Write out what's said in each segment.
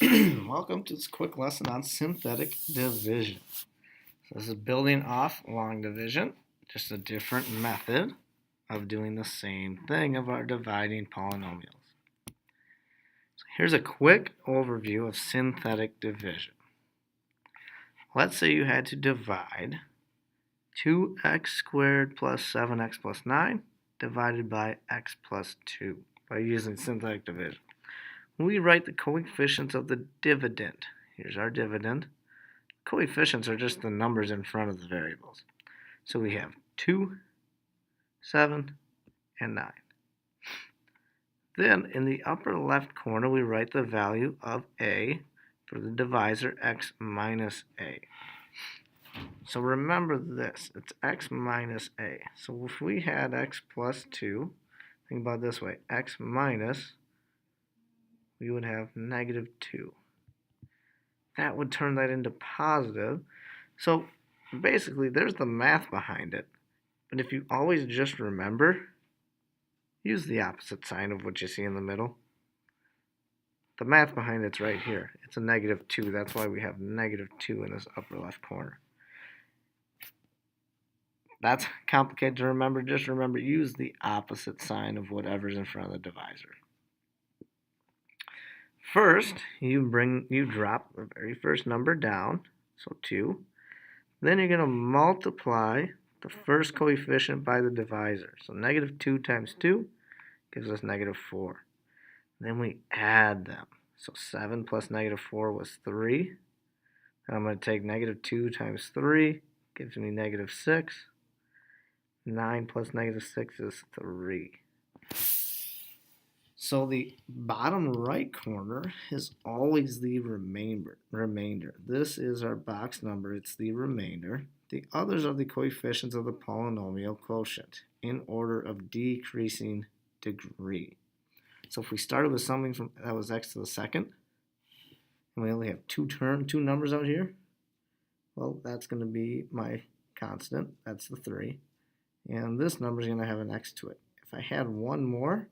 Welcome to this quick lesson on synthetic division. So this is building off long division, just a different method of doing the same thing of our dividing polynomials. So here's a quick overview of synthetic division. Let's say you had to divide 2x squared plus 7x plus 9 divided by x plus 2 by using synthetic division. We write the coefficients of the dividend. Here's our dividend. Coefficients are just the numbers in front of the variables. So we have 2, 7, and 9. Then in the upper left corner, we write the value of a for the divisor x minus a. So remember this, it's x minus a. So if we had x plus 2, think about it this way, x minus, we would have negative 2. That would turn that into positive. So basically, there's the math behind it. But if you always just remember, use the opposite sign of what you see in the middle. The math behind it's right here. It's a negative 2. That's why we have negative 2 in this upper left corner. That's complicated to remember. Just remember, use the opposite sign of whatever's in front of the divisor. First, you drop the very first number down, so 2. Then you're going to multiply the first coefficient by the divisor. So negative 2 times 2 gives us negative 4. Then we add them. So 7 plus negative 4 was 3. Then I'm going to take negative 2 times 3, gives me negative 6. 9 plus negative 6 is 3. So the bottom right corner is always the remainder. This is our box number. It's the remainder. The others are the coefficients of the polynomial quotient in order of decreasing degree. So if we started with something that was x to the second, and we only have two numbers out here, well, that's going to be my constant. That's the 3. And this number is going to have an x to it. If I had one more,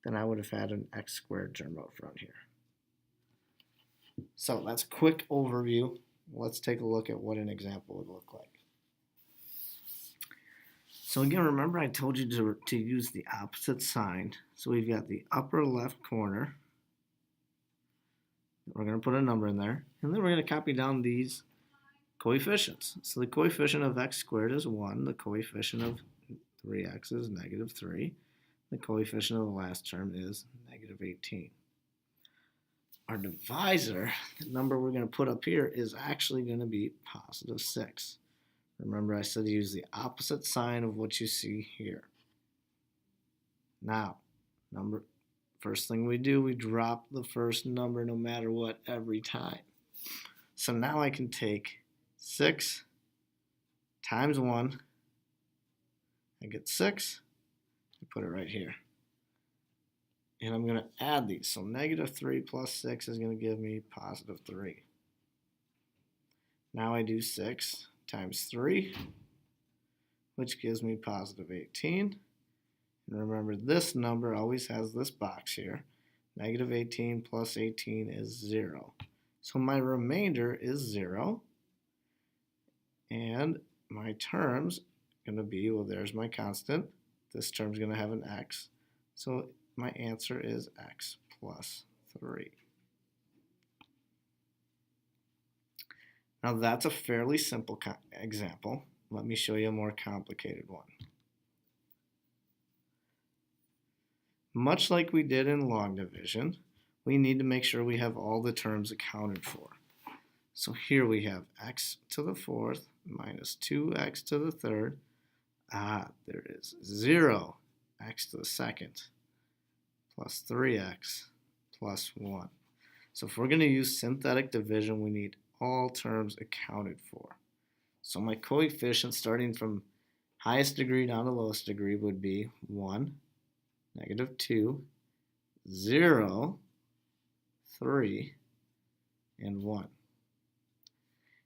then I would have had an x squared term out front here. So that's a quick overview. Let's take a look at what an example would look like. So again, remember I told you to use the opposite sign. So we've got the upper left corner. We're going to put a number in there. And then we're going to copy down these coefficients. So the coefficient of x squared is 1. The coefficient of 3x is negative 3. The coefficient of the last term is negative 18. Our divisor, the number we're going to put up here, is actually going to be positive 6. Remember I said to use the opposite sign of what you see here. Now, first thing we do, we drop the first number no matter what every time. So now I can take 6 times 1. I get 6. Put it right here. And I'm going to add these. So negative 3 plus 6 is going to give me positive 3. Now I do 6 times 3, which gives me positive 18. And remember, this number always has this box here. Negative 18 plus 18 is 0. So my remainder is 0. And my terms are going to be, well, there's my constant. This term's going to have an x. So my answer is x plus 3. Now that's a fairly simple example. Let me show you a more complicated one. Much like we did in long division, we need to make sure we have all the terms accounted for. So here we have x to the 4th minus 2x to the 3rd. There is 0, x to the 2nd, plus 3x, plus 1. So if we're going to use synthetic division, we need all terms accounted for. So my coefficient starting from highest degree down to lowest degree would be 1, negative 2, 0, 3, and 1.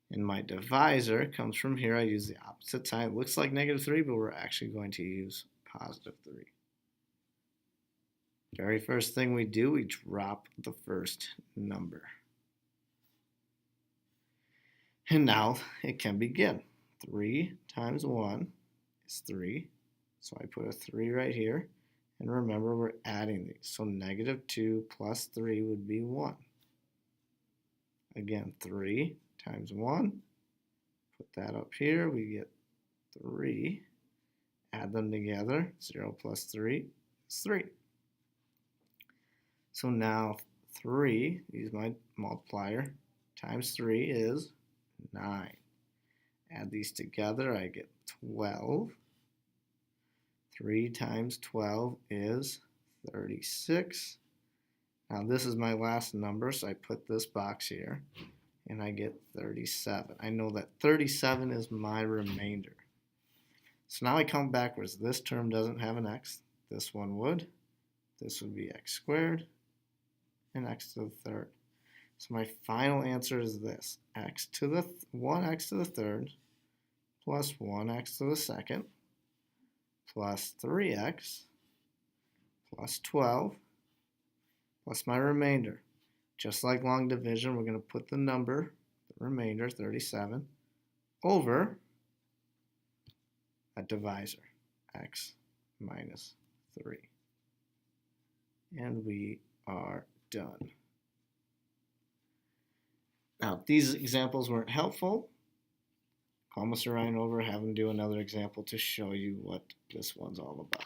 And my divisor comes from here. I use the opposite sign. It looks like negative 3, but we're actually going to use positive 3. Very first thing we do, we drop the first number. And now it can begin. 3 times 1 is 3. So I put a 3 right here. And remember, we're adding these. So negative 2 plus 3 would be 1. Again, 3 times 1. Put that up here. We get 3. Add them together. 0 plus 3 is 3. So now 3, use my multiplier, times 3 is 9. Add these together, I get 12. 3 times 12 is 36. Now this is my last number, so I put this box here, and I get 37. I know that 37 is my remainder. So now I count backwards. This term doesn't have an x. This one would. This would be x squared, and x to the third. So my final answer is this: 1x to the third plus 1x to the second plus 3x plus 12 plus my remainder. Just like long division, we're going to put the number, the remainder, 37, over a divisor, x minus 3. And we are done. Now, if these examples weren't helpful, call Mr. Ryan over, have him do another example to show you what this one's all about.